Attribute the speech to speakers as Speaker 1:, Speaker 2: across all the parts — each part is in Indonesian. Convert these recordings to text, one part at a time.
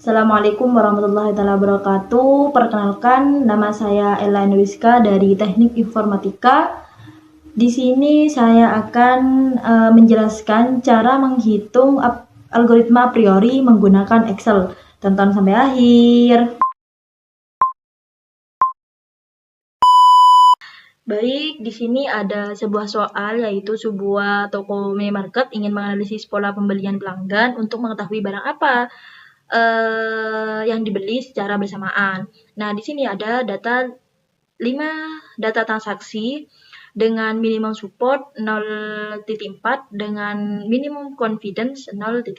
Speaker 1: Assalamualaikum warahmatullahi wabarakatuh. Perkenalkan, nama saya Ella Enwiska dari Teknik Informatika. Di sini saya akan menjelaskan cara menghitung algoritma a priori menggunakan Excel. Tonton sampai akhir. Baik, di sini ada sebuah soal, yaitu sebuah toko minimarket ingin menganalisis pola pembelian pelanggan untuk mengetahui barang apa yang dibeli secara bersamaan. Nah, di sini ada 5 data transaksi dengan minimum support 0.4 dengan minimum confidence 0.6.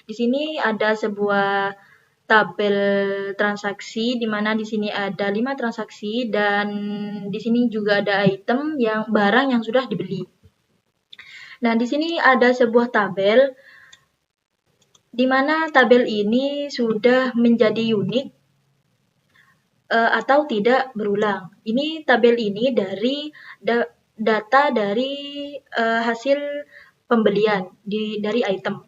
Speaker 1: Di sini ada sebuah tabel transaksi di mana di sini ada 5 transaksi dan di sini juga ada item yang barang yang sudah dibeli. Nah, di sini ada sebuah tabel di mana tabel ini sudah menjadi unik atau tidak berulang. Ini tabel ini dari data dari hasil pembelian dari item.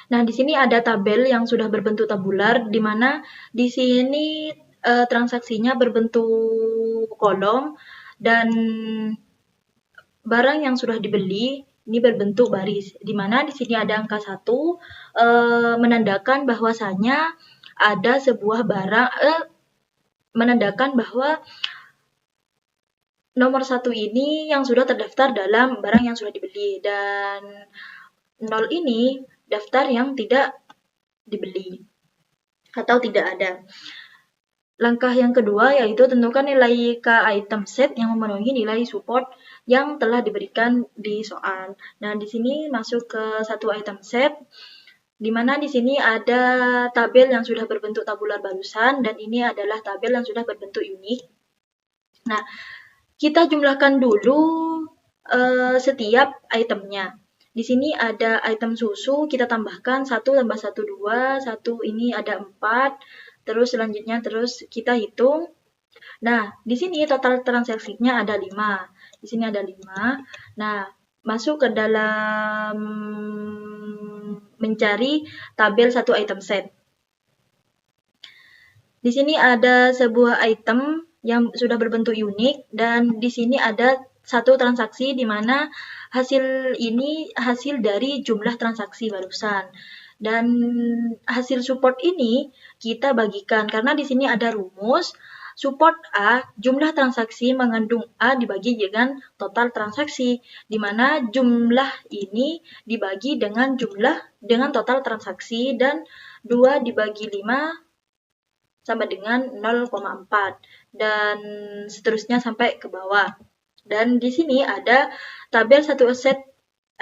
Speaker 1: Nah, di sini ada tabel yang sudah berbentuk tabular, di mana di sini transaksinya berbentuk kolom dan barang yang sudah dibeli ini berbentuk baris, di mana di sini ada angka 1 menandakan bahwasanya ada sebuah barang menandakan bahwa nomor 1 ini yang sudah terdaftar dalam barang yang sudah dibeli dan 0 ini daftar yang tidak dibeli atau tidak ada. Langkah yang kedua yaitu tentukan nilai K item set yang memenuhi nilai support yang telah diberikan di soal. Nah, di sini masuk ke satu item set, di mana di sini ada tabel yang sudah berbentuk tabular barusan dan ini adalah tabel yang sudah berbentuk unik. Nah, kita jumlahkan dulu setiap itemnya. Di sini ada item susu, kita tambahkan 1 tambah 1, 2, 1 ini ada 4, terus selanjutnya terus kita hitung. Nah, di sini total transaksinya ada 5. Di sini ada 5. Nah, masuk ke dalam mencari tabel satu item set. Di sini ada sebuah item yang sudah berbentuk unik dan di sini ada satu transaksi di mana hasil ini hasil dari jumlah transaksi barusan. Dan hasil support ini kita bagikan karena di sini ada rumus support A, jumlah transaksi mengandung A dibagi dengan total transaksi, di mana jumlah ini dibagi dengan total transaksi dan 2 dibagi 5 sama dengan 0,4 dan seterusnya sampai ke bawah. Dan di sini ada tabel satu set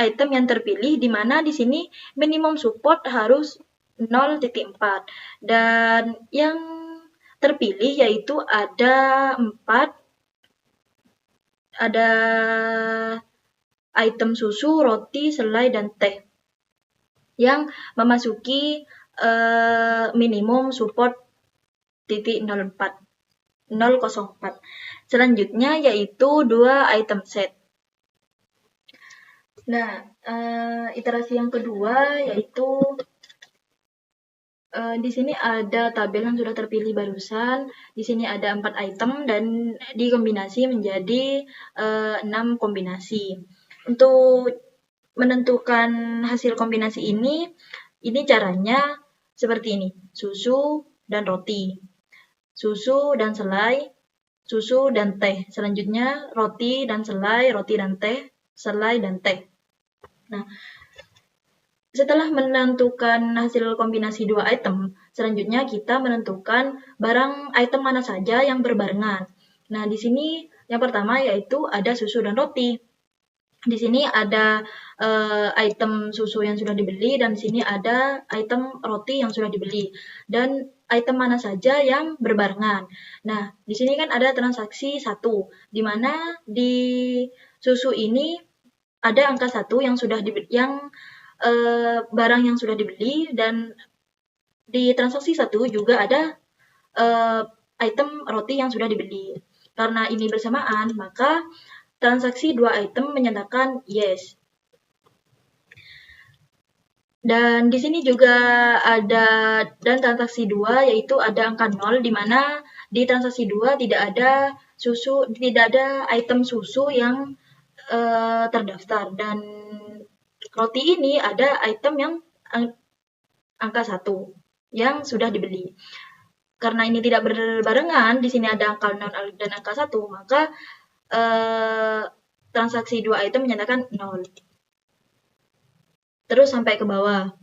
Speaker 1: item yang terpilih di mana di sini minimum support harus 0.4 dan yang terpilih yaitu ada 4, ada item susu, roti, selai, dan teh yang memasuki minimum support 0.04. Selanjutnya yaitu 2 item set. Nah, iterasi yang kedua yaitu di sini ada tabel yang sudah terpilih barusan. Di sini ada 4 item dan dikombinasi menjadi 6 kombinasi. Untuk menentukan hasil kombinasi ini caranya seperti ini: susu dan roti, susu dan selai, susu dan teh. Selanjutnya roti dan selai, roti dan teh, selai dan teh. Nah, setelah menentukan hasil kombinasi 2 item, selanjutnya kita menentukan barang item mana saja yang berbarengan. Nah, di sini yang pertama yaitu ada susu dan roti. Di sini ada item susu yang sudah dibeli dan di sini ada item roti yang sudah dibeli. Dan item mana saja yang berbarengan. Nah, di sini kan ada transaksi 1, di mana di susu ini ada angka 1 yang sudah dibeli, barang yang sudah dibeli, dan di transaksi 1 juga ada item roti yang sudah dibeli. Karena ini bersamaan, maka transaksi 2 item menyatakan yes. Dan di sini juga ada dan transaksi 2 yaitu ada angka 0 di mana di transaksi 2 tidak ada item susu yang terdaftar, dan roti ini ada item yang angka 1 yang sudah dibeli. Karena ini tidak berbarengan, di sini ada angka 0 dan angka 1, maka transaksi 2 item menyatakan 0. Terus sampai ke bawah.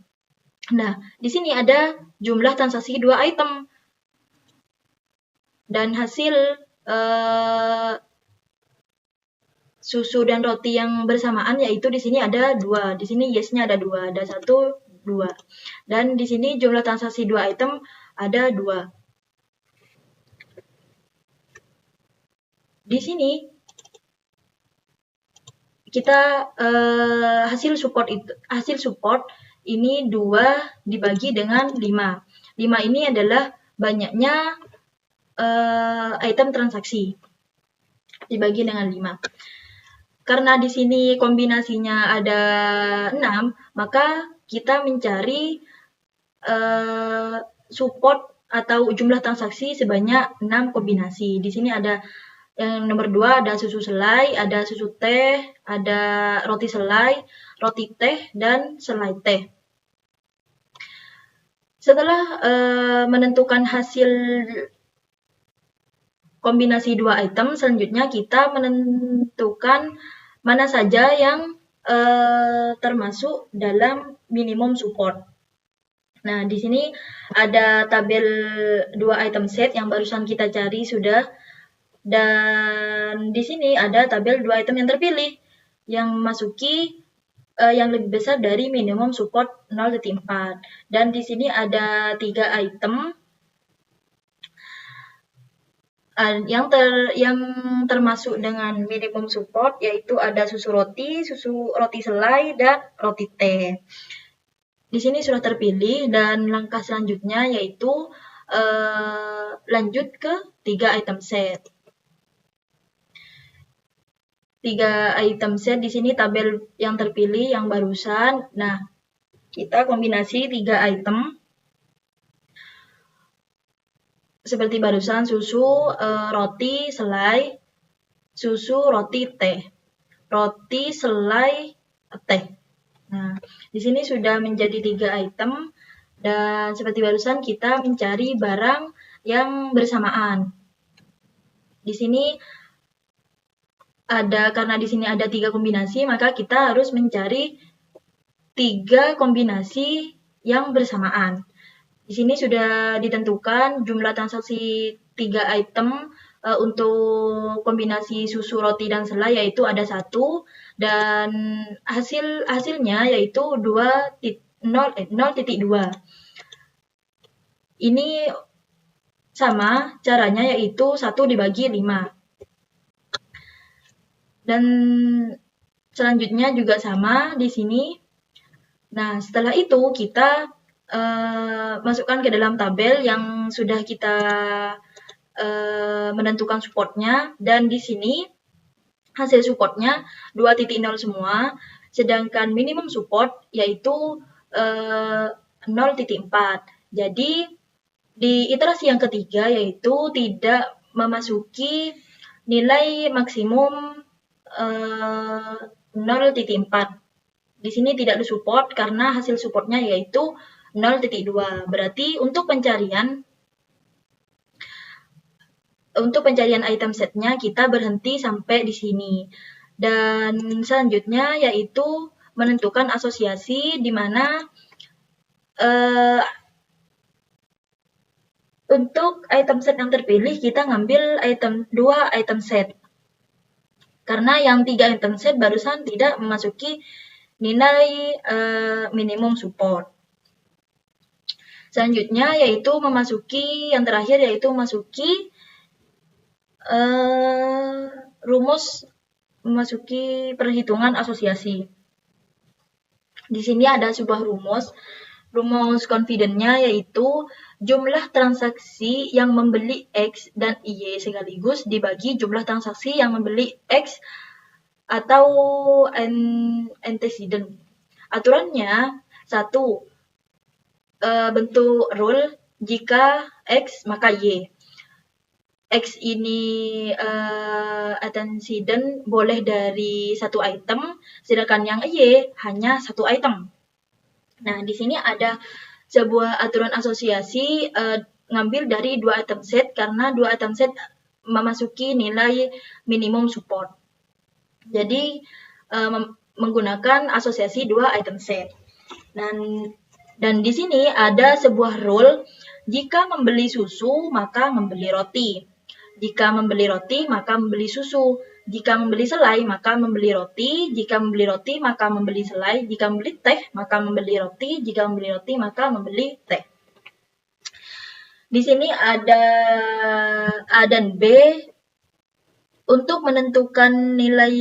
Speaker 1: Nah, di sini ada jumlah transaksi 2 item. Dan hasil susu dan roti yang bersamaan yaitu di sini ada 2. Di sini yes-nya ada 2, ada 1, 2. Dan di sini jumlah transaksi 2 item ada 2. Di sini kita hasil support ini 2 dibagi dengan 5. 5 ini adalah banyaknya item transaksi dibagi dengan 5. Karena di sini kombinasinya ada 6, maka kita mencari support atau jumlah transaksi sebanyak 6 kombinasi. Di sini ada yang nomor 2 ada susu selai, ada susu teh, ada roti selai, roti teh, dan selai teh. Setelah menentukan hasil kombinasi 2 item, selanjutnya kita menentukan mana saja yang termasuk dalam minimum support. Nah, di sini ada tabel 2 item set yang barusan kita cari sudah. Dan di sini ada tabel 2 item yang terpilih yang memasuki yang lebih besar dari minimum support 0.4. Dan di sini ada 3 item yang termasuk dengan minimum support, yaitu ada susu roti selai, dan roti teh. Di sini sudah terpilih, dan langkah selanjutnya yaitu lanjut ke 3 item set. 3 item set di sini tabel yang terpilih yang barusan. Nah, kita kombinasi 3 item seperti barusan, susu, roti, selai, susu, roti, teh, roti, selai, teh. Nah, di sini sudah menjadi 3 item, dan seperti barusan kita mencari barang yang bersamaan. Di sini karena di sini ada 3 kombinasi, maka kita harus mencari 3 kombinasi yang bersamaan. Di sini sudah ditentukan jumlah transaksi 3 item untuk kombinasi susu, roti, dan selai yaitu ada 1, dan hasilnya yaitu 0.2. Ini sama caranya, yaitu 1 dibagi 5. Dan selanjutnya juga sama di sini. Nah, setelah itu kita masukkan ke dalam tabel yang sudah kita menentukan supportnya, dan di sini hasil supportnya 2.0 semua, sedangkan minimum support yaitu 0.4. Jadi di iterasi yang ketiga yaitu tidak memasuki nilai maksimum 0.4. Di sini tidak ada support karena hasil supportnya yaitu 0.2. Berarti untuk pencarian item setnya kita berhenti sampai di sini. Dan selanjutnya yaitu menentukan asosiasi, di mana untuk item set yang terpilih kita ngambil 2 item set. Karena yang 3 item set barusan tidak memasuki nilai minimum support. Selanjutnya yaitu yang terakhir yaitu memasuki memasuki perhitungan asosiasi. Di sini ada sebuah rumus confident-nya yaitu jumlah transaksi yang membeli X dan Y sekaligus dibagi jumlah transaksi yang membeli X atau antecedent. Aturannya 1. Bentuk rule jika X maka Y. X ini antecedent boleh dari satu item, sedangkan yang Y hanya satu item. Nah, di sini ada sebuah aturan asosiasi ngambil dari 2 item set karena 2 item set memasuki nilai minimum support. Jadi menggunakan asosiasi 2 item set. Dan di sini ada sebuah rule, jika membeli susu maka membeli roti. Jika membeli roti maka membeli susu. Jika membeli selai maka membeli roti. Jika membeli roti maka membeli selai. Jika membeli teh maka membeli roti. Jika membeli roti maka membeli teh. Di sini ada A dan B. Untuk menentukan nilai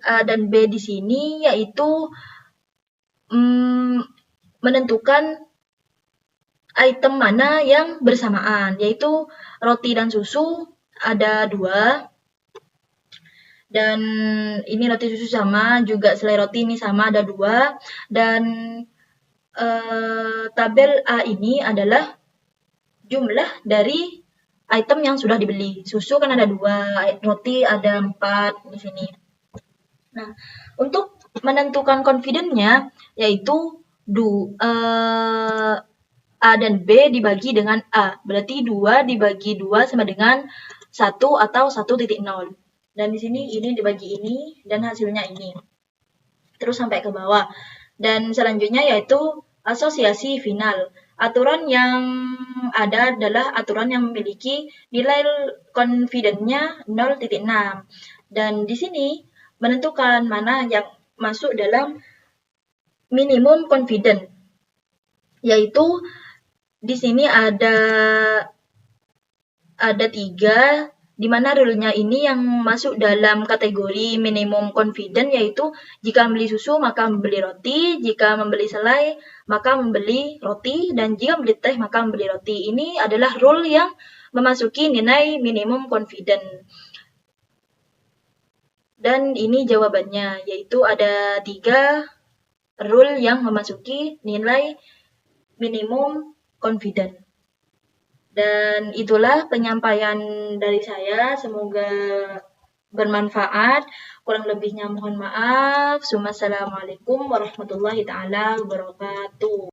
Speaker 1: A dan B di sini yaitu menentukan item mana yang bersamaan, yaitu roti dan susu ada 2. Dan ini roti susu sama, juga selai roti ini sama ada 2. Dan tabel A ini adalah jumlah dari item yang sudah dibeli. Susu kan ada 2, roti ada 4 di sini. Nah, untuk menentukan confidence-nya yaitu A dan B dibagi dengan A. Berarti 2 dibagi 2 sama dengan 1 atau 1.0. Dan di sini ini dibagi ini dan hasilnya ini. Terus sampai ke bawah. Dan selanjutnya yaitu asosiasi final. Aturan yang ada adalah aturan yang memiliki nilai confidence-nya 0.6. Dan di sini menentukan mana yang masuk dalam minimum confidence. Yaitu di sini ada 3, di mana rule-nya ini yang masuk dalam kategori minimum confidence yaitu jika membeli susu maka membeli roti, jika membeli selai maka membeli roti, dan jika membeli teh maka membeli roti. Ini adalah rule yang memasuki nilai minimum confidence. Dan ini jawabannya, yaitu ada 3 rule yang memasuki nilai minimum confidence. Dan itulah penyampaian dari saya, semoga bermanfaat. Kurang lebihnya mohon maaf. Wassalamualaikum warahmatullahi taala wabarakatuh.